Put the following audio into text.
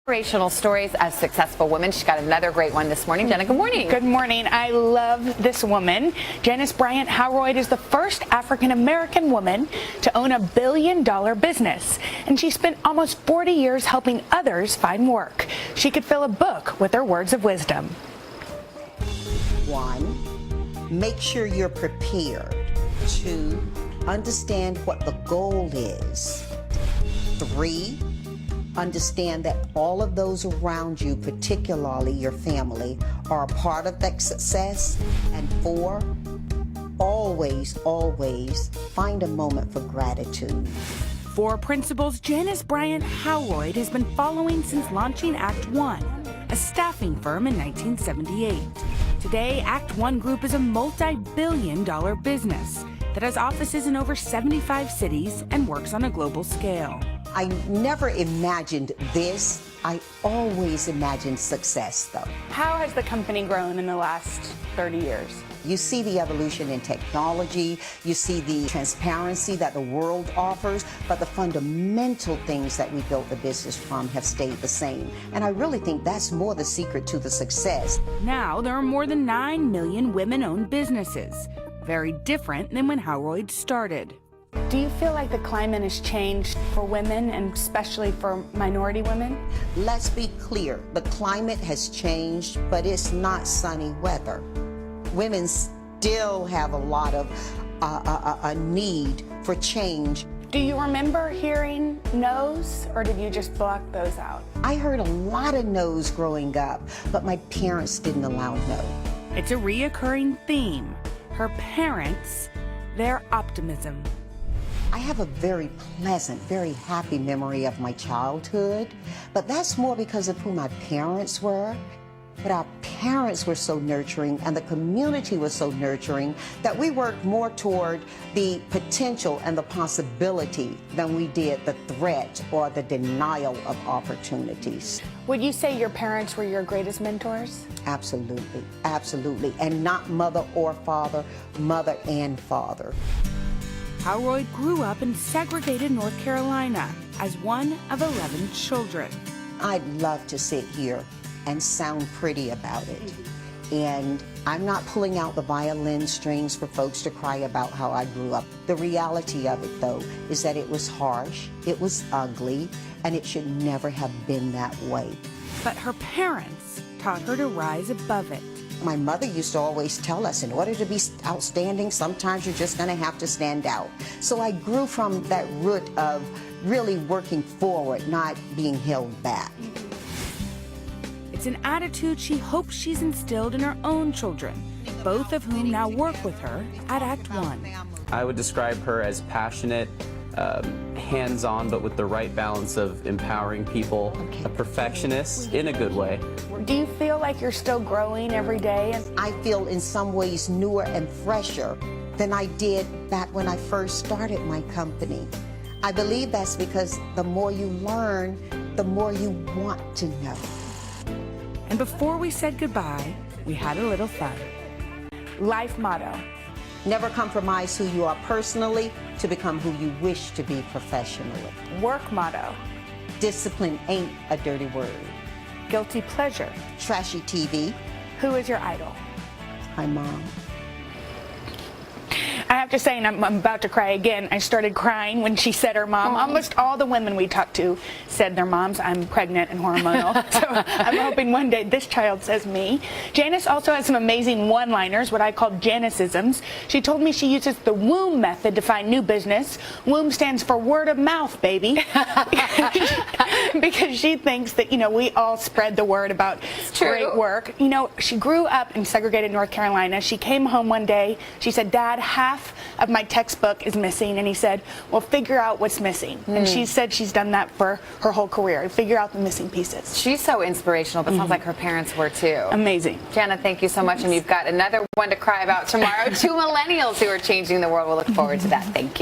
Inspirational stories of successful women. She's got another great one this morning. Jenna, good morning. Good morning. I love this woman. Janice Bryant Howroyd is the first African-American woman to own $1 billion business. And she spent almost 40 years helping others find work. She could fill a book with her words of wisdom. 1, make sure you're prepared. 2, understand what the goal is. 3, understand that all of those around you, particularly your family, are a part of that success. And 4, always find a moment for gratitude. 4 principles Janice Bryant Howroyd has been following since launching Act One, a staffing firm in 1978. Today, Act One Group is a multi-billion-dollar business that has offices in over 75 cities and works on a global scale. I never imagined this. I always imagined success, though. How has the company grown in the last 30 years? You see the evolution in technology, you see the transparency that the world offers, but the fundamental things that we built the business from have stayed the same. And I really think that's more the secret to the success. Now there are more than 9 million women-owned businesses, very different than when Howroyd started. Do you feel like the climate has changed for women, and especially for minority women? Let's be clear, the climate has changed, but it's not sunny weather. Women still have a lot of a need for change. Do you remember hearing no's, or did you just block those out? I heard a lot of no's growing up, but my parents didn't allow no. It's a reoccurring theme. Her parents, their optimism. I have a very pleasant, very happy memory of my childhood, but that's more because of who my parents were. But our parents were so nurturing and the community was so nurturing that we worked more toward the potential and the possibility than we did the threat or the denial of opportunities. Would you say your parents were your greatest mentors? Absolutely, absolutely. And not mother or father, mother and father. Howroyd grew up in segregated North Carolina as one of 11 children. I'd love to sit here and sound pretty about it. And I'm not pulling out the violin strings for folks to cry about how I grew up. The reality of it, though, is that it was harsh, it was ugly, and it should never have been that way. But her parents taught her to rise above it. My mother used to always tell us, in order to be outstanding, sometimes you're just going to have to stand out. So I grew from that root of really working forward, not being held back. It's an attitude she hopes she's instilled in her own children, both of whom now work with her at Act One. I would describe her as passionate, hands-on, but with the right balance of empowering people, a perfectionist in a good way. Do you feel like you're still growing every day? I feel in some ways newer and fresher than I did back when I first started my company. I believe that's because the more you learn, the more you want to know. And before we said goodbye, we had a little fun. Life motto. Never compromise who you are personally to become who you wish to be professionally. Work motto. Discipline ain't a dirty word. Guilty pleasure. Trashy TV. Who is your idol? My mom. I have to say, and I'm about to cry again, I started crying when she said her mom. Almost all the women we talked to said their moms. I'm pregnant and hormonal, so I'm hoping one day this child says me. Janice also has some amazing one-liners, what I call Janicisms. She told me she uses the WOMB method to find new business. WOMB stands for word of mouth, baby. Because she thinks that, we all spread the word about great work. She grew up in segregated North Carolina. She came home one day. She said, Dad, half of my textbook is missing. And he said, well, figure out what's missing. And she said she's done that for her whole career, figure out the missing pieces. She's so inspirational, but sounds like her parents were too. Amazing. Jana, thank you so much. And you've got another one to cry about tomorrow. 2 millennials who are changing the world. We'll look forward to that. Thank you.